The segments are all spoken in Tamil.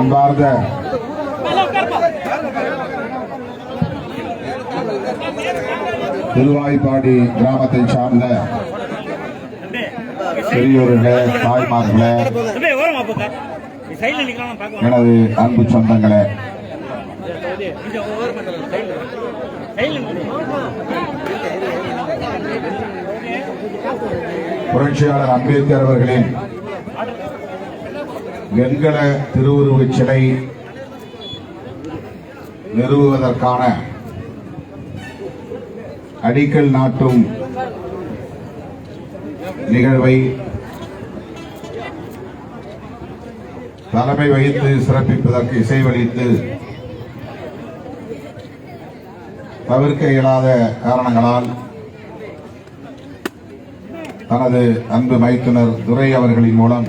அன்பார்ந்த திருவாய்ப்பாடி கிராமத்தை சார்ந்த பெரியோர்களே, தாய்மார்களே, எனது அன்பு சொந்தங்களே, புரட்சியாளர் அம்பேத்கர் அவர்களின் வெண்கல திருவுருவச் சிலை நிறுவுவதற்கான அடிக்கல் நாட்டும் நிகழ்வை தலைமை வகித்து சிறப்பிப்பதற்கு இசைவளித்து தவிர்க்க இயலாத காரணங்களால் தனது அன்பு மைத்துனர் துரை அவர்களின் மூலம்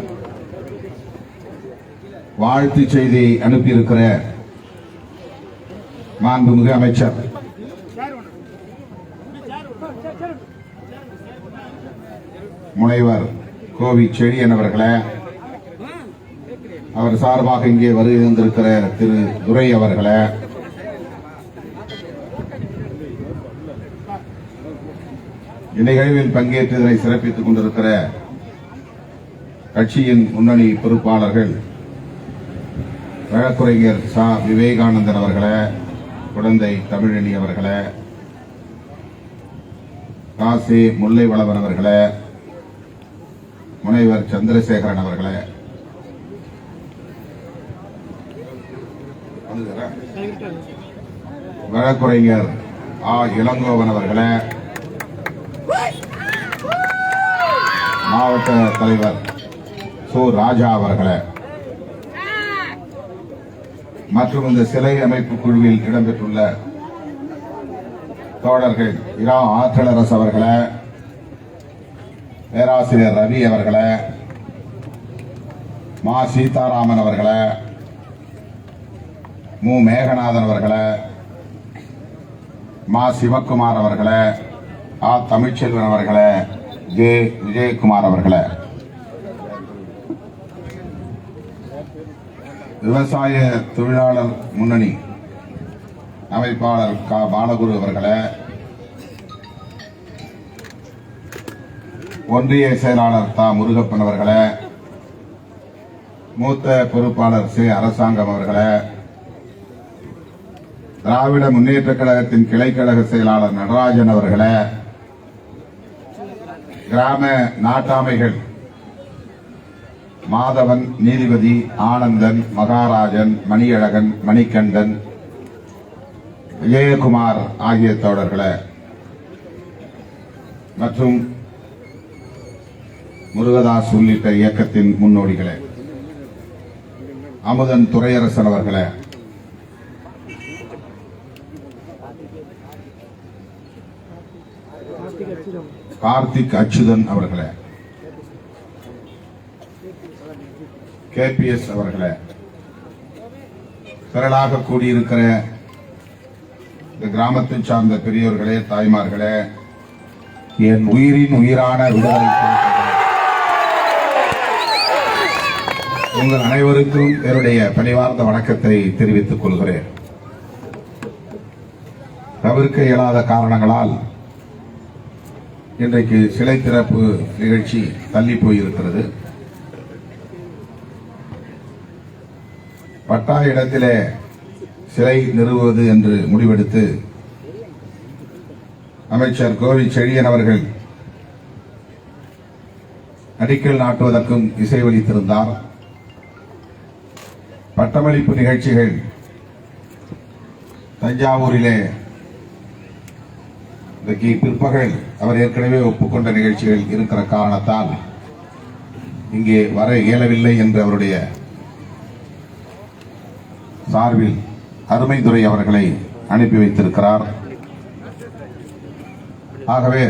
வாழ்த்து செய்தி அனுப்பியிருக்கிற மாண்புமிகு அமைச்சர் முனைவர் கோவி செழியன் அவர்களே, அவர் சார்பாக இங்கே வருகின்றிருக்கிற திரு துரை அவர்களே, இந்நிகழ்வில் பங்கேற்று இதனை சிறப்பித்துக் கொண்டிருக்கிற கட்சியின் முன்னணி பொறுப்பாளர்கள் வழக்குரைஞர் சா விவேகானந்தன் அவர்களே, குழந்தை தமிழனி அவர்களே, காசி முல்லை வளவன் அவர்களே, முனைவர் சந்திரசேகரன் அவர்களே, வழக்குரைஞர் ஆ இளங்கோவன் அவர்களே, மாவட்ட தலைவர் சு ராஜா அவர்களே மற்றும் இந்த சிலை அமைப்பு குழுவில் இடம்பெற்றுள்ள தோழர்கள் இரா ஆற்றலரசு அவர்களே, பேராசிரியர் ரவி அவர்களே, மா சீதாராமன் அவர்களே, மு மேகநாதன் அவர்களே, மா சிவக்குமார் அவர்களே, ஆ தமிழ்ச்செல்வன் அவர்களே, ஜே விஜயகுமார் அவர்களே, விவசாய தொழிலாளர் முன்னணி அமைப்பாளர் கா பாலகுரு அவர்களே, ஒன்றிய செயலாளர் தா முருகப்பன் அவர்களே, மூத்த பொறுப்பாளர் சி அரசாங்கம் அவர்களே, திராவிட முன்னேற்ற கழகத்தின் கிளைக்கழக செயலாளர் நடராஜன் அவர்களே, கிராம நாட்டாமைகள் மாதவன், நீதிபதி ஆனந்தன், மகாராஜன், மணியழகன், மணிகண்டன், விஜயகுமார் ஆகிய தோழர்களே மற்றும் முருகதாஸ் உள்ளிட்ட இயக்கத்தின் முன்னோடிகளே, அமுதன் துரையரசன் அவர்களே, கார்த்திக் அச்சுதன் அவர்களே, KPS அவர்களே, திரளாக கூடியிருக்கிற இந்த கிராமத்தை சார்ந்த பெரியோர்களே, தாய்மார்களே, என் உயிரின் உயிரான விடுதலை உங்கள் அனைவருக்கும் என்னுடைய பணிவார்ந்த வணக்கத்தை தெரிவித்துக் கொள்கிறேன். தவிர்க்க இயலாத காரணங்களால் இன்றைக்கு சிலை திறப்பு நிகழ்ச்சி தள்ளி போயிருக்கிறது. பட்டா இடத்திலே சிலை நிறுவுவது என்று முடிவெடுத்து அமைச்சர் கோவி செழியன் அவர்கள் அடிக்கல் நாட்டுவதற்கும் இசைவளித்திருந்தார். பட்டமளிப்பு நிகழ்ச்சிகள் தஞ்சாவூரிலே இன்றைக்கு பிற்பகல் அவர் ஏற்கனவே ஒப்புக்கொண்ட நிகழ்ச்சிகள் இருக்கிற காரணத்தால் இங்கே வர இயலவில்லை என்று அவருடைய சார்பில் அருமைதுரை அவர்களை அனுப்பி வைத்திருக்கிறார். ஆகவே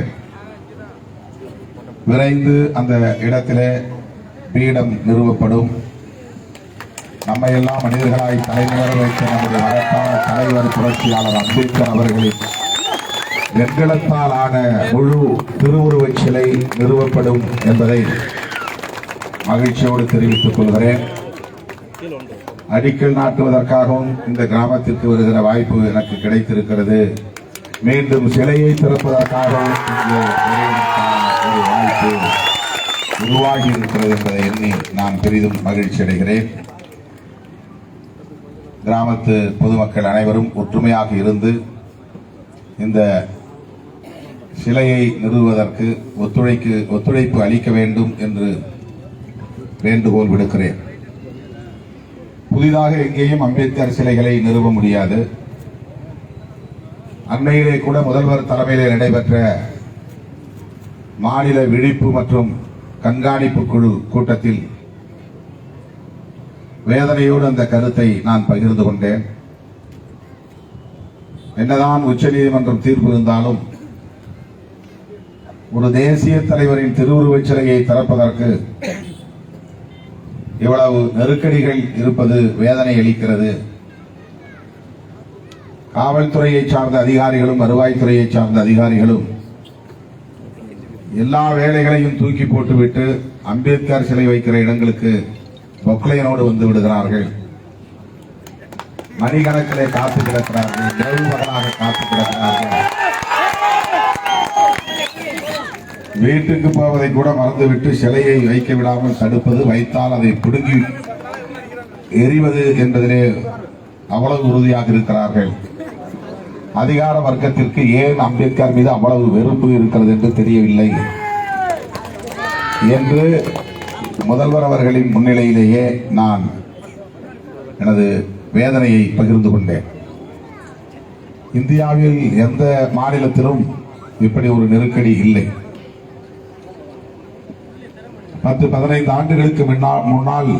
விரைந்து அந்த இடத்திலே பீடம் நிறுவப்படும். நம்மை எல்லாம் மனிதர்களாய் தலைநிமிர வைத்த நம்முடைய மகத்தான தலைவர் புரட்சியாளர் அம்பேத்கர் அவர்களின் வெண்கலத்தால் ஆன முழு திருவுருவச் சிலை நிறுவப்படும் என்பதை மகிழ்ச்சியோடு தெரிவித்துக் கொள்கிறேன். அடிக்கல் நாட்டுவதற்காகவும் இந்த கிராமத்திற்கு வருகிற வாய்ப்பு எனக்கு கிடைத்திருக்கிறது. மீண்டும் சிலையை திறப்பதற்காகவும் இங்கே ஒரு வாய்ப்பு உருவாகி இருக்கிறது என்பதை எண்ணி நான் பெரிதும் மகிழ்ச்சி அடைகிறேன். கிராமத்து பொதுமக்கள் அனைவரும் ஒற்றுமையாக இருந்து இந்த சிலையை நிறுவுவதற்கு ஒத்துழைப்பு அளிக்க வேண்டும் என்று வேண்டுகோள் விடுக்கிறேன். புதிதாக எங்கேயும் அம்பேத்கர் சிலைகளை நிறுவ முடியாது. அண்மையிலே கூட முதல்வர் தலைமையிலே நடைபெற்ற மாநில விழிப்பு மற்றும் கண்காணிப்பு குழு கூட்டத்தில் வேதனையோடு அந்த கருத்தை நான் பகிர்ந்து கொண்டேன். என்னதான் உச்சநீதிமன்றம் தீர்ப்பு இருந்தாலும் ஒரு தேசிய தலைவரின் திருவுருவச் சிலையை திறப்பதற்கு இவ்வளவு நெருக்கடிகள் இருப்பது வேதனை அளிக்கிறது. காவல்துறையை சார்ந்த அதிகாரிகளும் வருவாய்த்துறையை சார்ந்த அதிகாரிகளும் எல்லா வேலைகளையும் தூக்கி போட்டுவிட்டு அம்பேத்கர் சிலை வைக்கிற இடங்களுக்கு பொக்லையனோடு வந்து விடுகிறார்கள். மணிக்கணக்கிலே காத்து கிடக்கிறார்கள், இரவு பகலாக காத்து கிடக்கிறார்கள். வீட்டுக்கு போவதை கூட மறந்துவிட்டு சிலையை வைக்க விடாமல் தடுப்பது, வைத்தால் அதை பிடுங்கி எறிவது என்பதிலே அவ்வளவு உறுதியாக இருக்கிறார்கள். அதிகார வர்க்கத்திற்கு ஏன் அம்பேத்கர் மீது அவ்வளவு வெறுப்பு இருக்கிறது என்று தெரியவில்லை என்று முதல்வர் அவர்களின் முன்னிலையிலேயே நான் எனது வேதனையை பகிர்ந்து கொண்டேன். இந்தியாவில் எந்த மாநிலத்திலும் இப்படி ஒரு நெருக்கடி இல்லை. 10-15 ஆண்டுகளுக்கு முன்னால்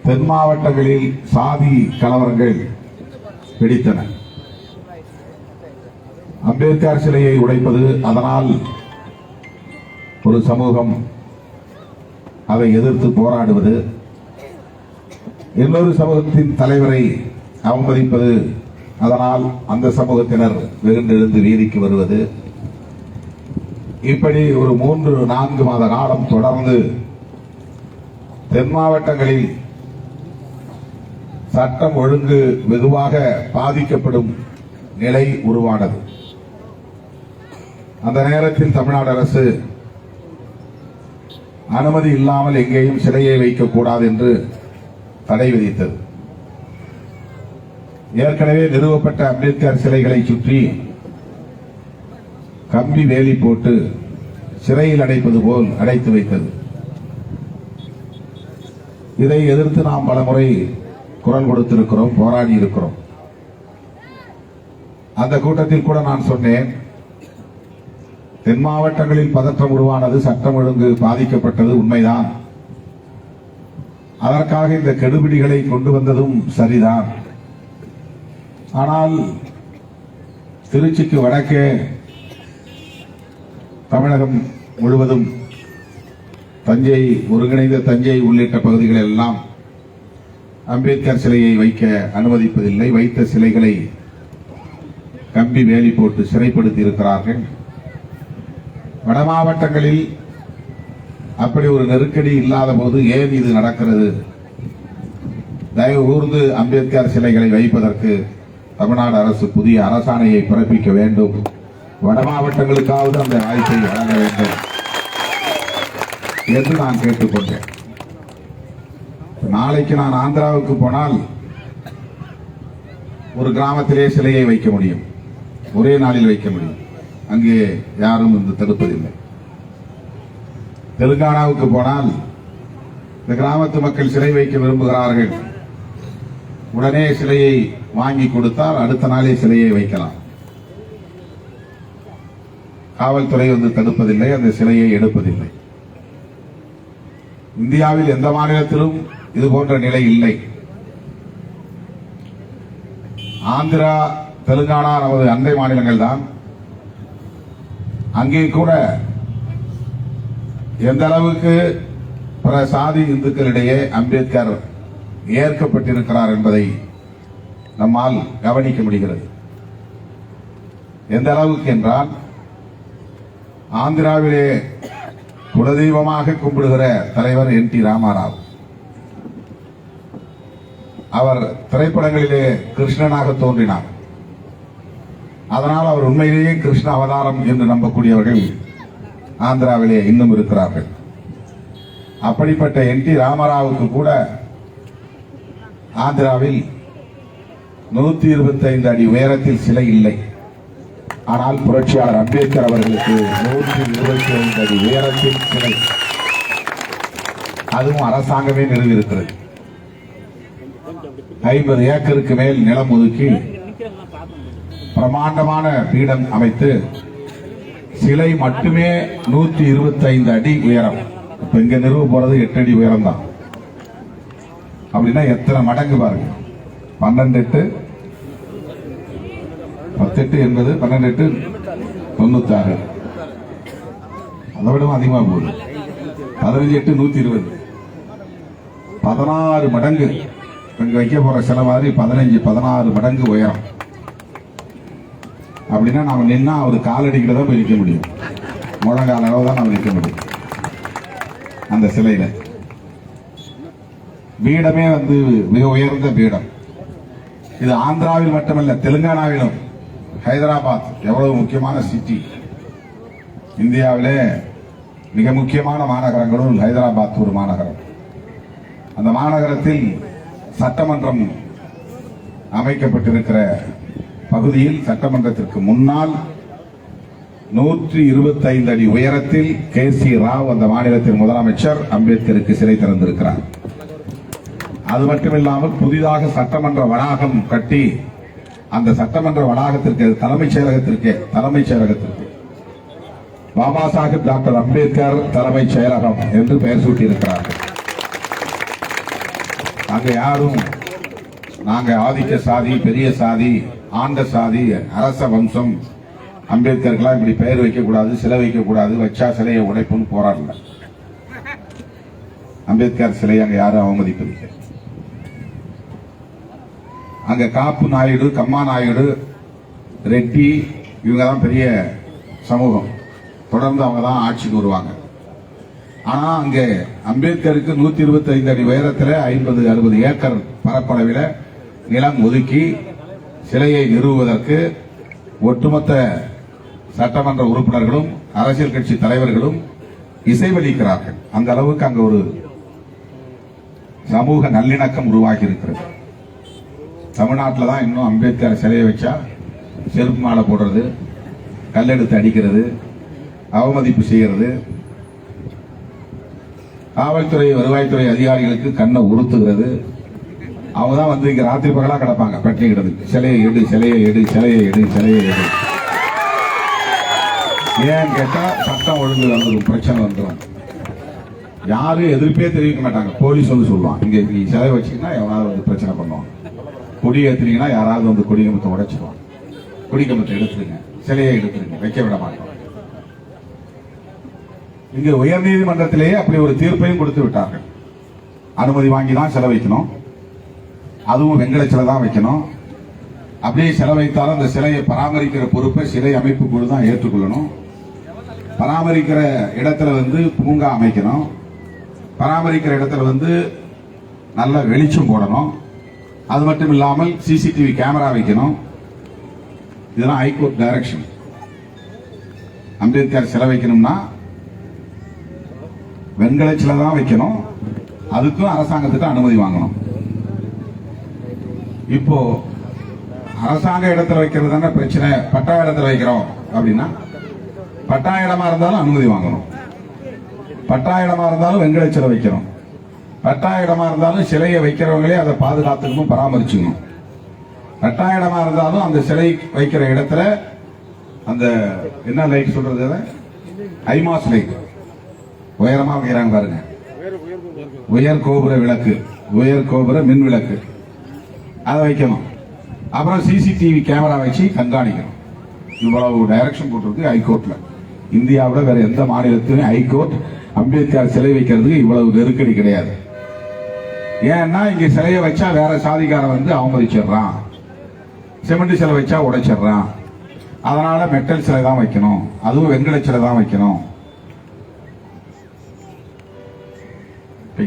தென் மாவட்டங்களில் சாதி கலவரங்கள் வெடித்தன. அம்பேத்கர் சிலையை உடைப்பது, அதனால் ஒரு சமூகம் அதை எதிர்த்து போராடுவது, இன்னொரு சமூகத்தின் தலைவரை அவமதிப்பது, அதனால் அந்த சமூகத்தினர் வெகுண்டெழுந்து வீதிக்கு வருவது, இப்படி ஒரு 3-4 மாத காலம் தொடர்ந்து தென் மாவட்டங்களில் சட்டம் ஒழுங்கு வெகுவாக பாதிக்கப்படும் நிலை உருவானது. அந்த நேரத்தில் தமிழ்நாடு அரசு அனுமதி இல்லாமல் எங்கேயும் சிலையை வைக்கக்கூடாது என்று தடை விதித்தது. ஏற்கனவே நிறுவப்பட்ட அம்பேத்கர் சிலைகளை சுற்றி கம்பி வேலி போட்டு சிறையில் அடைப்பது போல் அடைத்து வைத்தது. இதை எதிர்த்து நாம் பலமுறை குரல் கொடுத்திருக்கிறோம், போராடி இருக்கிறோம். அந்த கூட்டத்தில் கூட நான் சொன்னேன், தென் மாவட்டங்களில் பதற்றம் உருவானது, சட்டம் ஒழுங்கு பாதிக்கப்பட்டது உண்மைதான். அதற்காக இந்த கெடுபிடிகளை கொண்டு வந்ததும் சரிதான். ஆனால் திருச்சிக்கு வடக்கே தமிழகம் முழுவதும் தஞ்சை, ஒருங்கிணைந்த தஞ்சை உள்ளிட்ட பகுதிகளில் எல்லாம் அம்பேத்கர் சிலையை வைக்க அனுமதிப்பதில்லை. வைத்த சிலைகளை கம்பி வேலி போட்டு சிறைப்படுத்தி இருக்கிறார்கள். வட மாவட்டங்களில் அப்படி ஒரு நெருக்கடி இல்லாத போது ஏன் இது நடக்கிறது? தயவு கூர்ந்து அம்பேத்கர் சிலைகளை வைப்பதற்கு தமிழ்நாடு அரசு புதிய அரசாணையை பிறப்பிக்க வேண்டும். வட மாவட்டங்களுக்காவது அந்த வாய்ப்பை வழங்க வேண்டும் என்று நான் கேட்டுக்கொண்டேன். நாளைக்கு நான் ஆந்திராவுக்கு போனால் ஒரு கிராமத்திலே சிலையை வைக்க முடியும், ஒரே நாளில் வைக்க முடியும். அங்கே யாரும் வந்து தடுப்பதில்லை. தெலுங்கானாவுக்கு போனால் இந்த கிராமத்து மக்கள் சிலை வைக்க விரும்புகிறார்கள், உடனே சிலையை வாங்கி கொடுத்தால் அடுத்த நாளே சிலையை வைக்கலாம். காவல்துறை வந்து தடுப்பதில்லை, அந்த சிலையை எடுப்பதில்லை. இந்தியாவில் எந்த மாநிலத்திலும் இது போன்ற நிலை இல்லை. ஆந்திரா, தெலுங்கானா நமது அண்டை மாநிலங்கள் தான். அங்கே கூட எந்த அளவுக்கு பிற சாதி இந்துக்களிடையே அம்பேத்கர் ஏற்கப்பட்டிருக்கிறார் என்பதை நம்மால் கவனிக்க முடிகிறது. எந்த அளவுக்கு என்றால், ஆந்திராவிலே குலதெய்வமாக கும்பிடுகிற தலைவர் என் டி ராமாராவ். அவர் திரைப்படங்களிலே கிருஷ்ணனாக தோன்றினார். அதனால் அவர் உண்மையிலேயே கிருஷ்ண அவதாரம் என்று நம்பக்கூடியவர்கள் ஆந்திராவிலே இன்னும் இருக்கிறார்கள். அப்படிப்பட்ட என் டி ராமாராவுக்கு கூட ஆந்திராவில் 125 அடி உயரத்தில் சிலை இல்லை. ஆனால் புரட்சியாளர் அம்பேத்கர் அவர்களுக்கு 125 அடி உயரத்தில் சிலை, அதுவும் அரசாங்கமே நிறுவியிருக்கிறது. 50 ஏக்கருக்கு மேல் நிலம் ஒதுக்கி பிரமாண்டமான பீடம் அமைத்து சிலை மட்டுமே 125 அடி உயரம். இப்ப இங்க நிறுவ போறது 8 அடி உயரம் தான். அப்படின்னா எத்தனை மடங்கு பாருங்க. 12 8 10 என்பது 12 96, அதை விட அதிகமாக போகுது. 15 8 120, 16 மடங்கு. இங்க வைக்க போற சில மாதிரி 15 16 மடங்கு உயரம். அப்படின்னா நாம நின்னா அவர் காலடிக்கிட்ட தான் போய் நிற்க முடியும். முழங்கால அளவு தான் நாம நிற்க முடியும் அந்த சிலையில. பீடமே மிக உயர்ந்த பீடம். இது ஆந்திராவில் மட்டுமல்ல, தெலுங்கானாவிலும். ஹைதராபாத் எவ்வளவு முக்கியமான சிட்டி. இந்தியாவிலே மிக முக்கியமான மாநகரங்களும் ஹைதராபாத் ஒரு மாநகரம். அந்த மாநகரத்தில் சட்டமன்றம் அமைக்கப்பட்டிருக்கிற பகுதியில் சட்டமன்றத்திற்கு முன்னால் 125 அடி உயரத்தில் KC ராவ் அந்த மாநிலத்தின் முதலமைச்சர் அம்பேத்கருக்கு சிலை திறந்திருக்கிறார். அது மட்டுமில்லாமல் புதிதாக சட்டமன்ற வளாகம் கட்டி அந்த சட்டமன்ற வளாகத்திற்கு தலைமைச் செயலகத்திற்கு பாபா சாஹிப் டாக்டர் அம்பேத்கர் தலைமைச் செயலகம் என்று பெயர் சூட்டியிருக்கிறார்கள். அங்க யாரும் நாங்க ஆதிக்க சாதி, பெரிய சாதி, ஆண்ட சாதி, அரச வம்சம், அம்பேத்கருக்கெல்லாம் இப்படி பெயர் வைக்கக்கூடாது, சிலை வைக்கக்கூடாது, வச்சா சிலையை உடைப்புன்னு போராடல. அம்பேத்கர் சிலையை அங்க யாரும் அவமதிப்பதில்லை. அங்க காப்பு நாயுடு, கம்மா நாயுடு, ரெட்டி, இவங்க தான் பெரிய சமூகம். தொடர்ந்து அவங்க தான் ஆட்சிக்கு வருவாங்க. ஆனா அங்க அம்பேத்கருக்கு 125 அடி உயரத்தில் 50 60 ஏக்கர் பரப்பளவில் நிலம் ஒதுக்கி சிலையை நிறுவுவதற்கு ஒட்டுமொத்த சட்டமன்ற உறுப்பினர்களும் அரசியல் கட்சி தலைவர்களும் இசைவளிக்கிறார்கள். அந்த அளவுக்கு அங்க ஒரு சமூக நல்லிணக்கம் உருவாகி இருக்கிறது. தமிழ்நாட்டில் தான் இன்னும் அம்பேத்கர் சிலையை வச்சா செருப்பு மாலை போடுறது, கல்லெடுத்து அடிக்கிறது, அவமதிப்பு செய்கிறது, காவல்துறை வருவாய்த்துறை அதிகாரிகளுக்கு கண்ணை உறுத்துகிறது. அவங்க தான் இங்க ராத்திரி பகலா கிடப்பாங்க பட்டினிக்கிறதுக்கு. சிலையை எடு, சிலையை எடு, சிலையை எடு, சிலையை எடு. ஏன்னு கேட்டா சட்டம் ஒழுங்கு வந்துடும், பிரச்சனை வந்துடும். யாரும் எதிர்ப்பே தெரிவிக்க மாட்டாங்க. போலீஸ் சொல்லுவான், இங்க சிலை வச்சீங்கன்னா எவனாவது பிரச்சனை பண்ணுவான். கொடி ஏத்துனீங்கன்னா யாராவது கொடிகம்பத்தை உடைச்சிருவான். கொடிகம்பத்தை எடுத்துருங்க, சிலையை எடுத்துருங்க, வைக்க விட மாட்டோம். இங்க உயர்நீதிமன்றத்திலேயே அப்படி ஒரு தீர்ப்பையும் கொடுத்து விட்டார்கள். அனுமதி வாங்கி தான் சிலை வைக்கணும், அதுவும் வெங்கல சிலை தான் வைக்கணும். அப்படியே சிலை வைத்தாலும் அந்த சிலையை பராமரிக்கிற பொறுப்பை சிலை அமைப்பு குழு தான் ஏற்றுக்கொள்ளணும். பராமரிக்கிற இடத்துல பூங்கா அமைக்கணும். பராமரிக்கிற இடத்துல நல்ல வெளிச்சம் போடணும். அது மட்டும் இல்லாமல் சிசிடிவி கேமரா வைக்கணும். இதெல்லாம் ஹைகோர்ட் டைரக்ஷன். அம்பேத்கர் சிலை வைக்கணும்னா வெண்கல சிலை தான் வைக்கணும். அதுக்கும் அரசாங்கத்துக்கு அனுமதி வாங்கணும். இப்போ அரசாங்க இடத்துல வைக்கிறது தானே பிரச்சனை. பட்டா இடத்துல வைக்கிறோம் அப்படின்னா பட்டா இடமா இருந்தாலும் அனுமதி வாங்கணும். பட்டா இடமா இருந்தாலும் வெண்கல சிலை வைக்கணும். பட்டா இடமா இருந்தாலும் சிலையை வைக்கிறவங்களே அதை பாதுகாத்துக்கணும், பராமரிச்சுக்கணும். பட்டா இடமா இருந்தாலும் அந்த சிலை வைக்கிற இடத்துல அந்த என்ன லைட் சொல்றது, ஐமாஸ் லைட் உயரமா வைக்கிறாங்க பாருங்க. உயர் கோபுர விளக்கு, உயர் கோபுர மின் விளக்கு, அதை வைக்கணும். அப்புறம் சிசிடிவி கேமரா வச்சு கண்காணிக்கணும். இவ்வளவு டைரக்ஷன் போட்டிருக்கு ஹைகோர்ட்ல. இந்தியாவில் வேற எந்த மாநிலத்திலும் ஹைகோர்ட் அம்பேத்கர் சிலை வைக்கிறதுக்கு இவ்வளவு நெருக்கடி கிடையாது. ஏன்னா இங்க சிலையை வச்சா வேற சாதிக்காரன் வந்து அவமதிச்சிடுறான், சிமெண்ட் சிலை வச்சா உடைச்சிடுறான், அதனால மெட்டல் சிலை தான் வைக்கணும், அதுவும் வெங்கல சிலை தான் வைக்கணும்.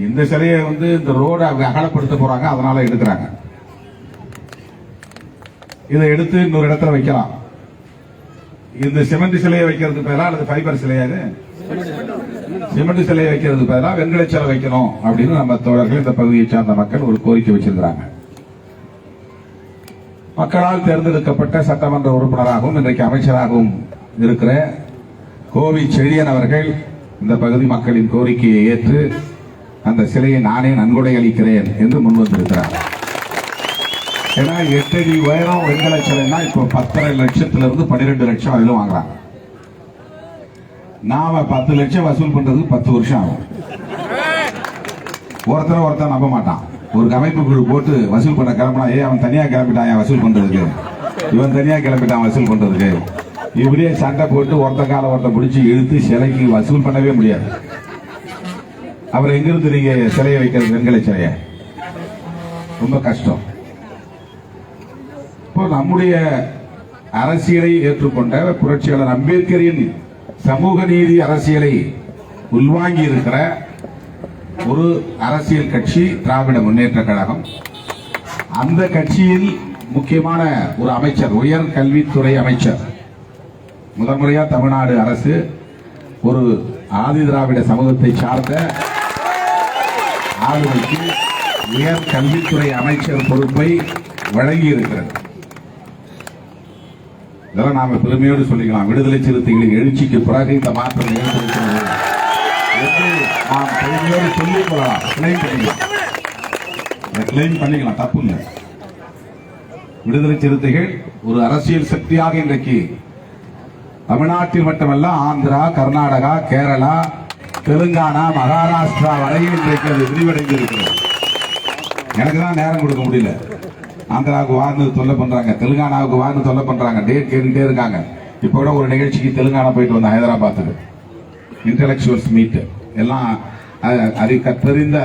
இந்த சிலையை வந்து இந்த ரோடு அகலப்படுத்த போறாங்க, அதனால எடுக்கிறாங்க. இதை எடுத்து இன்னொரு இடத்துல வைக்கலாம். இந்த சிமெண்ட் சிலையை வைக்கிறதுக்கு பதிலாக அல்லது ஃபைபர் சிலையாது சிமெண்ட் சிலையை வைக்கிறதுக்கு பதிலாக வெங்கல சிலை வைக்கணும் அப்படின்னு நம்ம தோழர்கள் இந்த பகுதியை சார்ந்த மக்கள் ஒரு கோரிக்கை வச்சிருக்கிறாங்க. மக்களால் தேர்ந்தெடுக்கப்பட்ட சட்டமன்ற உறுப்பினராகவும் இன்றைக்கு அமைச்சராகவும் இருக்கிற கோவி செழியன் அவர்கள் இந்த பகுதி மக்களின் கோரிக்கையை ஏற்று அந்த சிலையை நானே நன்கொடை அளிக்கிறேன் என்று முன்வந்திருக்கிறார். ஏன்னா 8 அடி உயரம் வெங்கல சிலைனா இப்போ 10.5 லட்சத்திலிருந்து 12 லட்சம் அதிலும் வாங்குறாங்க. நாம 10 லட்சம் வசூல் பண்றதுக்கு 10 வருஷம் ஆகும். ஒருத்தர் நம்ப மாட்டான். ஒரு அமைப்பு குழு போட்டு வசூல் பண்ண கிளம்பினா, அவன் தனியா கிளம்பிட்டான் வசூல் பண்றதுக்கு, இவன் தனியா கிளம்பிட்டான் வசூல் பண்றதுக்கு, இப்படியே சண்டை போட்டு ஒருத்த கால ஒருத்த பிடிச்சி இழுத்து சிலைக்கு வசூல் பண்ணவே முடியாது. அப்புறம் எங்கிருந்து நீங்க சிலையை வைக்கிறது, வெங்கல சிலைய? ரொம்ப கஷ்டம். இப்போ நம்முடைய அரசியலை ஏற்றுக்கொண்ட புரட்சியாளர் அம்பேத்கரின் சமூக நீதி அரசியலை உள்வாங்கி இருக்கிற ஒரு அரசியல் கட்சி திராவிட முன்னேற்ற கழகம். அந்த கட்சியில் முக்கியமான ஒரு அமைச்சர், உயர் கல்வித்துறை அமைச்சர், முதன்முறையா தமிழ்நாடு அரசு ஒரு ஆதி திராவிட சமூகத்தை சார்ந்த ஆளுமைக்கு உயர் கல்வித்துறை அமைச்சர் பொறுப்பை வழங்கி இருக்கிறது. இதெல்லாம் நாம பெருமையோடு சொல்லிக்கலாம். விடுதலை சிறுத்தைகளின் எழுச்சிக்கு பிறகு இந்த மாற்றம் நிகழ்ந்திருக்கிறது என்று நாம் பெருமையோடு சொல்லிக் கொள்ளலாம். கிளைம் பண்ணிக்கலாம், தப்பு இல்லை. விடுதலை சிறுத்தைகள் ஒரு அரசியல் சக்தியாக இன்றைக்கு தமிழ்நாட்டில் மட்டுமல்ல, ஆந்திரா, கர்நாடகா, கேரளா, தெலுங்கானா, மகாராஷ்டிரா வரையில் இன்றைக்கு அது விரிவடைந்திருக்கிறது. எனக்கு தான் நேரம் கொடுக்க முடியல. ஆந்திராவுக்கு வான்னு தொல்லை பண்றாங்க, தெலுங்கானாவுக்கு வான்னு தொல்லை பண்றாங்க, டேட் கேட்டுட்டே இருக்காங்க. இப்போ கூட ஒரு நிகழ்ச்சிக்கு தெலுங்கானா போயிட்டு வந்தேன், ஹைதராபாத்துக்கு. இன்டலெக்சுவல்ஸ் மீட் எல்லாம் கற்றறிந்த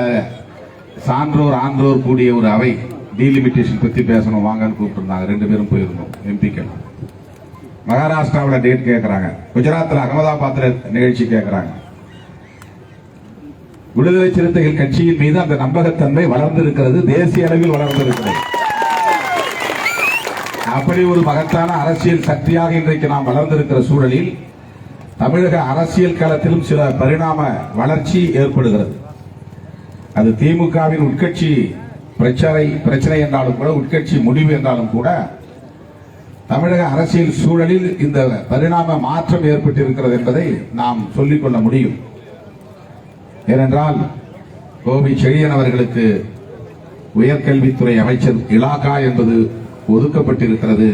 சான்றோர் ஆன்றோர் கூடிய ஒரு அவை. டீலிமிட்டேஷன் பத்தி பேசணும் வாங்கன்னு கூப்பிட்டுருந்தாங்க. 2 பேரும் போயிருந்தோம், எம்பிக்கள். மகாராஷ்டிராவில் டேட் கேட்கறாங்க, குஜராத்தில் அகமதாபாத்தில் நிகழ்ச்சி கேட்கறாங்க. விடுதலை சிறுத்தைகள் கட்சியின் மீது அந்த நம்பகத்தன்மை வளர்ந்திருக்கிறது, தேசிய அளவில் வளர்ந்திருக்கிறது. அப்படி ஒரு மகத்தான அரசியல் சக்தியாக இன்றைக்கு நாம் வளர்ந்திருக்கிற சூழலில் தமிழக அரசியல் களத்திலும் சில பரிணாம வளர்ச்சி ஏற்படுகிறது. அது திமுகவின் உட்கட்சி பிரச்சனை என்றாலும் கூட, உட்கட்சி முடிவு என்றாலும் கூட, தமிழக அரசியல் சூழலில் இந்த பரிணாம மாற்றம் ஏற்பட்டிருக்கிறது என்பதை நாம் சொல்லிக்கொள்ள முடியும். ஏனென்றால் கோவி செழியன் அவர்களுக்கு உயர்கல்வித்துறை அமைச்சர் இலாகா என்பது ஒதுக்கப்பட்டிருக்கிறது.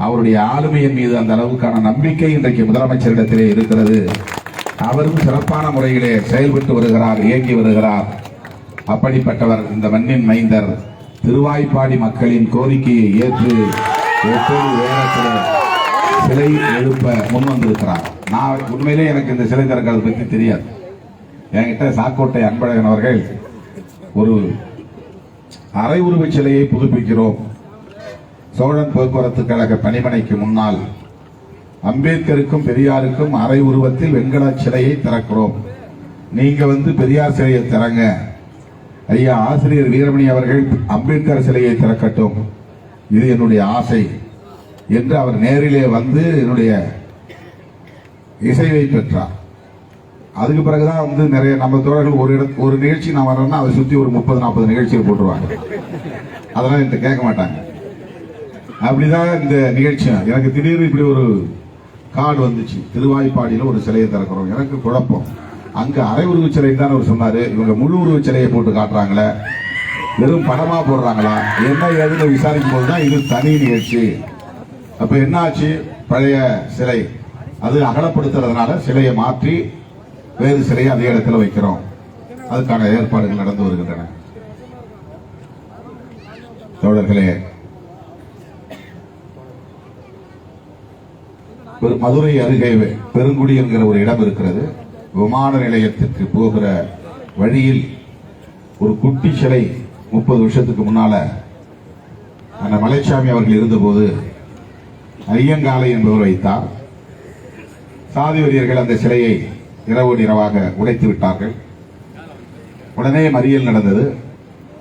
அவருடைய ஆளுமையின் மீது அந்த அளவுக்கான நம்பிக்கை இன்றைக்கு முதலமைச்சரிடத்திலே இருக்கிறது. அவரும் சிறப்பான முறையிலே செயல்பட்டு வருகிறார், இயங்கி வருகிறார். அப்படிப்பட்டவர் இந்த மண்ணின் மைந்தர் திருவாய்ப்பாடி மக்களின் கோரிக்கையை ஏற்று ஒவ்வொரு நேரத்தில் சிலை எழுப்ப முன்வந்திருக்கிறார். நான் உண்மையிலே எனக்கு இந்த சிலை திறக்கிறது பற்றி தெரியாது. என்கிட்ட சாக்கோட்டை அன்பழகன் அவர்கள் ஒரு அரை உருவச் சிலையை புதுப்பிக்கிறோம், சோழன் போக்குவரத்து கழக பணிமனைக்கு முன்னால் அம்பேத்கருக்கும் பெரியாருக்கும் அரை உருவத்தில் வெண்கல சிலையை திறக்கிறோம், நீங்க வந்து பெரியார் சிலையை திறங்க, ஐயா ஆசிரியர் வீரமணி அவர்கள் அம்பேத்கர் சிலையை திறக்கட்டும், இது என்னுடைய ஆசை என்று அவர் நேரிலே வந்து என்னுடைய இசைவை பெற்றார். அதுக்கு பிறகுதான் வந்து நிறைய நம்ம தோழர்கள் ஒரு நிகழ்ச்சி நான் வரேன்னா அதை சுற்றி ஒரு 30-40 நிகழ்ச்சிகள் போட்டுருவாங்க. அதெல்லாம் என்கிட்ட கேட்க மாட்டாங்க. அப்படிதான் இந்த நிகழ்ச்சி. எனக்கு திடீர்னு இப்படி ஒரு கார்டு வந்துச்சு, திருவாய்ப்பாடியில் ஒரு சிலையை திறக்கிறோம். எனக்கு குழப்பம். அங்க அரை உருவ சிலை தான் அவர் சொன்னாரு, இவங்க முழு உருவ சிலையை போட்டு காட்டுறாங்களே, வெறும் படமா போடுறாங்களா, என்ன ஏதுன்னு விசாரிக்கும் போதுதான் இது தனி நிகழ்ச்சி. அப்ப என்ன ஆச்சு, பழைய சிலை அது அகலப்படுத்துறதுனால சிலையை மாற்றி வேறு சிலையை அதே இடத்துல வைக்கிறோம். அதுக்கான ஏற்பாடுகள் நடந்து வருகின்றன. தோழர்களே, மதுரை அருகே பெருங்குடி என்கிற ஒரு இடம் இருக்கிறது. விமான நிலையத்திற்கு போகிற வழியில் ஒரு குட்டி சிலை 30 வருஷத்துக்கு முன்னால அந்த மலைச்சாமி அவர்கள் இருந்தபோது ஐயங்காலை என்பவர் வைத்தார். சாதி வெறியர்கள் அந்த சிலையை இரவோடு இரவாக உடைத்து விட்டார்கள். உடனே மறியல் நடந்தது.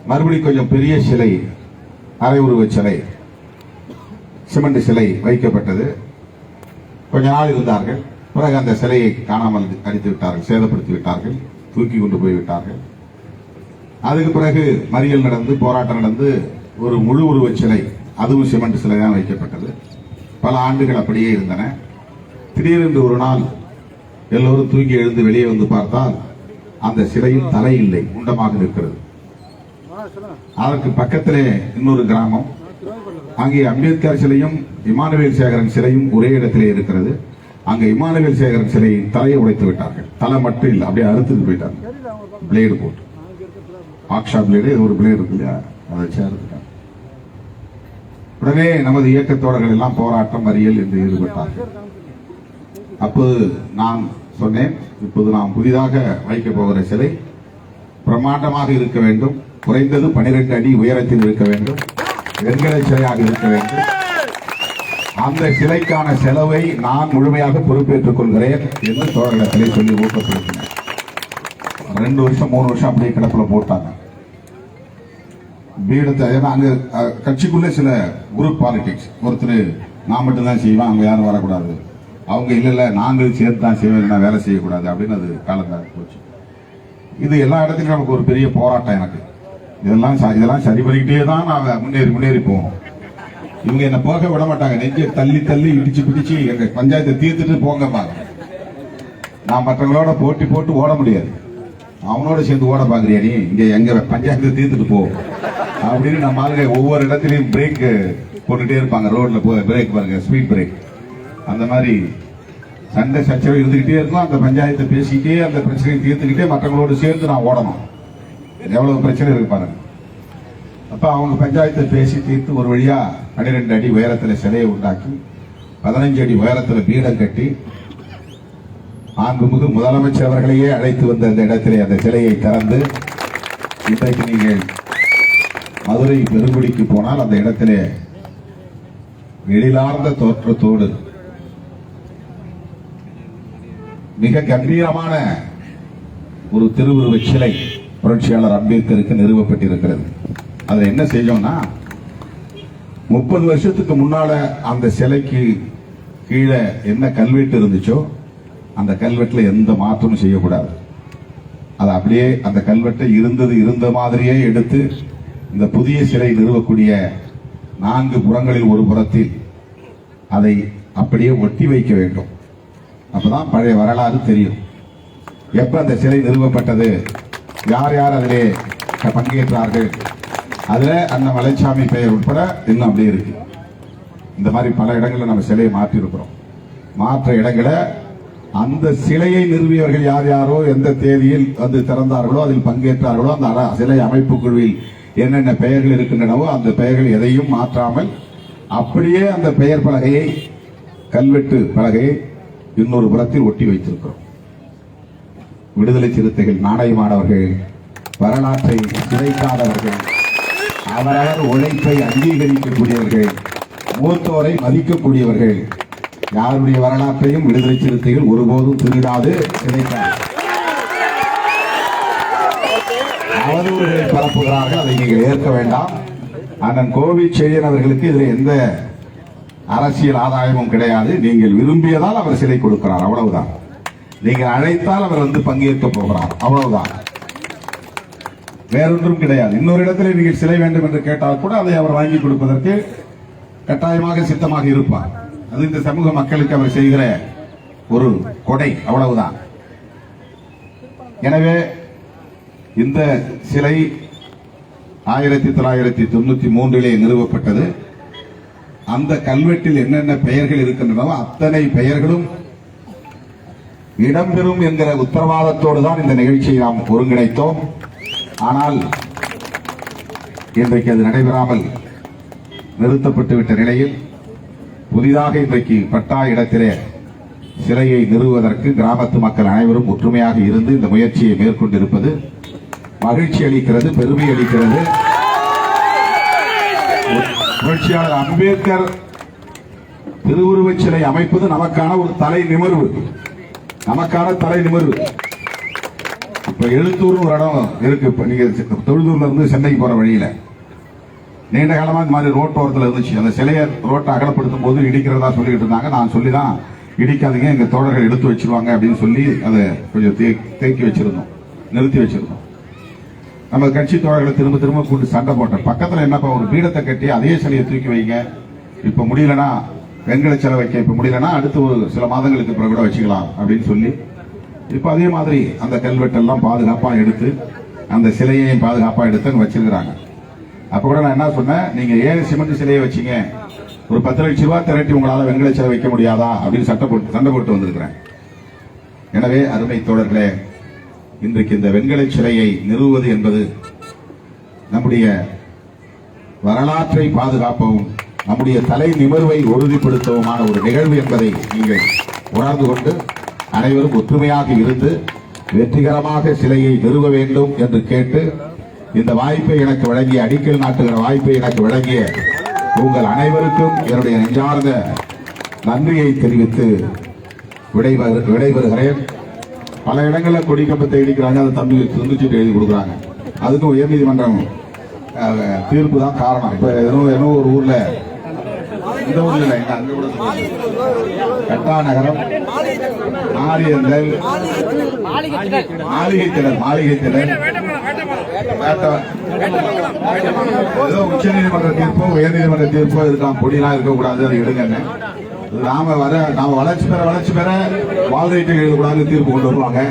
மறுபடி கொஞ்சம் பெரிய சிலை, அரை உருவச் சிலை, சிமெண்ட் சிலை வைக்கப்பட்டது. கொஞ்ச நாள் இருந்தார்கள். பிறகு அந்த சிலையை காணாமல் அடித்து விட்டார்கள், சேதப்படுத்தி விட்டார்கள், தூக்கி கொண்டு போய்விட்டார்கள். அதுக்கு பிறகு மறியல் நடந்து, போராட்டம் நடந்து, ஒரு முழு உருவச் சிலை, அதுவும் சிமெண்ட் சிலை தான் வைக்கப்பட்டது. பல ஆண்டுகள் அப்படியே இருந்தன. திடீரென்று ஒரு நாள் எல்லோரும் தூங்கி எழுந்து வெளியே வந்து பார்த்தால் அந்த சிலையில் தலை இல்லை, உண்டமாக இருக்கிறது. அதற்கு பக்கத்திலே இன்னொரு கிராமம், அங்கே அம்பேத்கர் சிலையும் இமானுவேல் சேகரன் சிலையும் ஒரே இடத்திலே இருக்கிறது. அங்க இமானுவேல் சேகரன் சிலையின் தலையை உடைத்து விட்டார்கள். தலை மட்டும் இல்லை, அப்படியே அறுத்துட்டு போயிட்டாங்க. பிளேடு போட்டு, ஆக்ஷா பிளேடு, ஒரு பிளேடு இருக்கு இல்லையா, அதை வச்சு அறுத்துட்டாங்க. உடனே நமது இயக்கத்தோழர்கள் எல்லாம் போராட்டம், மறியல் என்று ஈடுபட்டார்கள். அப்போது நான் சொன்னேன், இப்போது நாம் புதிதாக வைக்க போகிற சிலை பிரம்மாண்டமாக இருக்க வேண்டும், குறைந்தது 12 அடி உயரத்தில் இருக்க வேண்டும், வெண்கல சிலையாக இருக்க வேண்டும். அந்த சிலைக்கான செலவை நான் முழுமையாக பொறுப்பேற்றுக் கொள்கிறேன் என்று தோழர்களிடத்திலே சொல்லி ஊக்கப்படுத்தினேன். 2 வருஷம் 3 வருஷம் அப்படியே கிடப்பில் போட்டாங்க. பீடத்தை, ஏன்னா அங்க கட்சிக்குள்ளே சில குரூப் பாலிடிக்ஸ், ஒருத்தர் நான் மட்டும்தான் செய்வேன், அவங்க யாரும் வரக்கூடாது, அவங்க இல்ல நாங்கள் சேர்த்து தான் செய்வேன், வேலை செய்யக்கூடாது அப்படின்னு அது காலந்தாக போச்சு. இது எல்லா இடத்துலையும் நமக்கு ஒரு பெரிய போராட்டம். எனக்கு இதெல்லாம் சரி பண்ணிக்கிட்டே தான் நான் முன்னேறி போவோம். இவங்க என்ன போக விட மாட்டாங்க. நெஞ்சை தள்ளி தள்ளி இடிச்சு பிடிச்சு எங்க பஞ்சாயத்தை தீர்த்துட்டு போங்கம்பாங்க. நான் மற்றவங்களோட போட்டி போட்டு ஓட முடியாது. அவனோட சேர்ந்து ஓட பாக்குறியா நீ, இங்க எங்க பஞ்சாயத்தை தீர்த்துட்டு போ அப்படின்னு நம்ம ஆளுங்க ஒவ்வொரு இடத்துலயும் பிரேக் போட்டுட்டே இருப்பாங்க. ரோட்ல பிரேக் பாருங்க, ஸ்பீட் பிரேக். அந்த மாதிரி சண்டை சச்சரவு இருந்துகிட்டே இருக்கும். அந்த பஞ்சாயத்தை பேசிக்கிட்டே அந்த பிரச்சனையை தீர்த்துக்கிட்டே மற்றவங்களோடு சேர்ந்து நான் ஓடணும். எவ்வளவு பிரச்சனை இருக்கு பாருங்க. அப்ப அவங்க பஞ்சாயத்தை பேசி தீர்த்து ஒரு வழியா 12 அடி உயரத்தில் சிலையை உண்டாக்கி 15 அடி உயரத்தில் பீடம் கட்டி மாண்புமிகு முதலமைச்சர் அவர்களையே அழைத்து வந்த அந்த இடத்திலே அந்த சிலையை திறந்து, இன்றைக்கு நீங்கள் மதுரை பெருங்குடிக்கு போனால் அந்த இடத்திலே எழிலார்ந்த தோற்றத்தோடு மிக கம்பீரமான ஒரு திருவுருவச் சிலை புரட்சியாளர் அம்பேத்கருக்கு நிறுவப்பட்டிருக்கிறது. அதுல என்ன செய்யணும்னா, 30 வருஷத்துக்கு முன்னால அந்த சிலைக்கு கீழே என்ன கல்வெட்டு இருந்துச்சோ அந்த கல்வெட்டுல எந்த மாற்றமும் செய்யக்கூடாது. அது அப்படியே அந்த கல்வெட்டை இருந்த மாதிரியே எடுத்து இந்த புதிய சிலை நிறுவக்கூடிய 4 புறங்களில் ஒரு புறத்தில் அதை அப்படியே ஒட்டி வைக்க வேண்டும். அப்பதான் பழைய வரலாறு தெரியும். எப்ப அந்த சிலை நிறுவப்பட்டது, யார் யார் அதிலே பங்கேற்றார்கள், அதுல அந்த மலைச்சாமி பெயர் உட்பட இன்னும் அப்படியே இருக்கு. இந்த மாதிரி பல இடங்களில் நம்ம சிலையை மாற்றி இருக்கிறோம். மாற்ற இடங்களை அந்த சிலையை நிறுவியவர்கள் யார் யாரோ எந்த தேதியில் வந்து திறந்தார்களோ அதில் பங்கேற்றார்களோ அந்த சிலை அமைப்பு குழுவில் என்னென்ன பெயர்கள் இருக்கின்றனவோ அந்த பெயர்கள் எதையும் மாற்றாமல் அப்படியே அந்த பெயர் பலகையை, கல்வெட்டு பலகையை இன்னொரு புறத்தில் ஒட்டி வைத்திருக்கிறோம். விடுதலை சிறுத்தைகள் நாணயமானவர்கள், வரலாற்றை சிதைக்காதவர்கள், அவரவர் உழைப்பை அங்கீகரிக்கக்கூடியவர்கள், மூத்தோரை மதிக்கக்கூடியவர்கள், யாருடைய வரலாற்றையும் விடுதலை சிறுத்தைகள் ஒருபோதும் திருடாது சிதைக்காது. அவதூறுகளை பரப்புகிறார்கள், அதை நீங்கள் ஏற்க வேண்டாம். அண்ணன் கோவி செழியன் அவர்களுக்கு இதில் எந்த அரசியல் ஆதாயமும் கிடையாது. நீங்கள் விரும்பியதால் அவர் சிலை கொடுக்கிறார், அவ்வளவுதான். நீங்கள் அழைத்தால் அவர் வந்து பங்கேற்க போகிறார், அவ்வளவுதான், வேறொன்றும் கிடையாது. இன்னொரு இடத்துல நீங்கள் சிலை வேண்டும் என்று கேட்டால் கூட அதை அவர் வாங்கி கொடுப்பதற்கு கட்டாயமாக சித்தமாக இருப்பார். அது இந்த சமூக மக்களுக்கு அவர் செய்கிற ஒரு கொடை, அவ்வளவுதான். எனவே இந்த சிலை 1993 நிறுவப்பட்டது. அந்த கல்வெட்டில் என்னென்ன பெயர்கள் இருக்கின்றனவோ அத்தனை பெயர்களும் இடம்பெறும் என்கிற உத்தரவாதத்தோடு தான் இந்த நிகழ்ச்சியை நாம் ஒருங்கிணைத்தோம். ஆனால் இன்றைக்கு அது நடைபெறாமல் நிறுத்தப்பட்டுவிட்ட நிலையில் புதிதாக இன்றைக்கு பட்டா இடத்திலே சிலையை நிறுவுவதற்கு கிராமத்து மக்கள் அனைவரும் ஒற்றுமையாக இருந்து இந்த முயற்சியை மேற்கொண்டிருப்பது மகிழ்ச்சி அளிக்கிறது, பெருமை அளிக்கிறது. புரட்சியாளர் அம்பேத்கர் திருவுருவச் சிலை அமைப்பது நமக்கான ஒரு தலை நிமிர்வு, நமக்கான தலை நிமிர்வு. இப்ப எழுத்தூர் ஒரு இடம் இருக்கு. இப்ப நீங்க தொழுதூர்ல இருந்து சென்னைக்கு போற வழியில நீண்ட காலமா இந்த மாதிரி ரோட்டோரத்தில் இருந்துச்சு. அந்த சிலையை ரோட்டை அகலப்படுத்தும் போது இடிக்கிறதா சொல்லிட்டு இருந்தாங்க. நான் சொல்லிதான் இடிக்காதீங்க, எங்க தோழர்கள் எடுத்து வச்சிருவாங்க அப்படின்னு சொல்லி அதை கொஞ்சம் தேக்கி வச்சிருந்தோம், நிறுத்தி வச்சிருந்தோம். நம்ம கட்சி தோழர்களை திரும்ப திரும்ப கூட்டு சண்டை போட்டோம். பக்கத்துல என்னப்பா ஒரு பீடத்தை கட்டி அதே சிலையை தூக்கி வைங்க, இப்ப முடியலன்னா வெண்கல சிலை வைக்க இப்ப முடியலன்னா அடுத்து ஒரு சில மாதங்களுக்கு பிறகு கூட வச்சுக்கலாம் அப்படின்னு சொல்லி இப்ப அதே மாதிரி அந்த கல்வெட்டெல்லாம் பாதுகாப்பா எடுத்து அந்த சிலையையும் பாதுகாப்பா எடுத்து வச்சிருக்கிறாங்க. அப்ப கூட நான் என்ன சொன்னேன், நீங்க ஏன் சிமெண்ட் சிலையை வச்சீங்க, ஒரு 10 லட்சம் ரூபாய் திரட்டி உங்களால வெண்கல சிலை வைக்க முடியாதா அப்படின்னு சண்டை போட்டு வந்திருக்கிறேன். எனவே அருமை தோழர்களே, இன்றைக்கு இந்த வெண்கல சிலையை நிறுவுவது என்பது நம்முடைய வரலாற்றை பாதுகாப்பவும் நம்முடைய தலை நிமிர்வை உறுதிப்படுத்தவுமான ஒரு நிகழ்வு என்பதை நீங்கள் உணர்ந்து கொண்டு அனைவரும் ஒற்றுமையாக இருந்து வெற்றிகரமாக சிலையை நிறுவ வேண்டும் என்று கேட்டு, இந்த வாய்ப்பை எனக்கு வழங்கிய, அடிக்கல் நாட்டுகிற வாய்ப்பை எனக்கு வழங்கிய உங்கள் அனைவருக்கும் என்னுடைய நெஞ்சார்ந்த நன்றியை தெரிவித்து விடைபெறுகிறேன். பல இடங்களில் கொடி கம்பத்தை இடிக்கிறாங்க, அதை துண்டுச்சீட்டு எழுதி கொடுக்குறாங்க. அதுக்கும் உயர்நீதிமன்றம் தீர்ப்பு தான் காரணம். இப்ப ஏதோ ஒரு ஊர்ல, இந்த ஊர்ல இல்லை, அங்க கூட கட்டாநகரம் ஆரியந்தல் மாளிகை திடல் ஏதோ உச்ச நீதிமன்ற தீர்ப்போ உயர்நீதிமன்ற தீர்ப்போ இருக்கலாம், பொடியெல்லாம் இருக்கக்கூடாது, அதை எடுங்க. நாம வளர்ச்சி பெற வாழ்ரைட்டை எழுதக்கூடாது தீர்ப்பு கொண்டு வருவாங்க,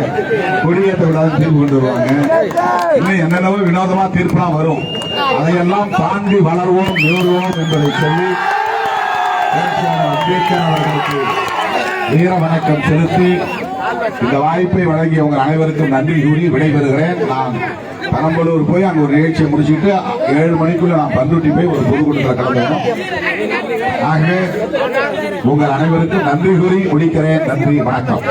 கொடியேற்றக்கூடாது தீர்ப்பு கொண்டு வருவாங்க. இன்னும் என்னென்னவோ வினோதமா தீர்ப்புலாம் வரும். அதையெல்லாம் தாண்டி வளர்வோம், நிறுவோம் என்பதை சொல்லி அம்பேத்கர் அவர்களுக்கு வீர வணக்கம் செலுத்தி இந்த வாய்ப்பை வழங்கிய உங்கள் அனைவருக்கும் நன்றி கூறி விடைபெறுகிறேன். நான் பெரம்பலூர் போய் அங்க ஒரு நிகழ்ச்சியை முடிச்சுட்டு 7 மணிக்குள்ள நான் பண்ருட்டி போய் ஒரு பொதுக்கூட்டத்தில் கலந்துக்கணும். ஆகவே உங்கள் அனைவருக்கும் நன்றி கூறி முடிக்கிறேன். நன்றி, வணக்கம்.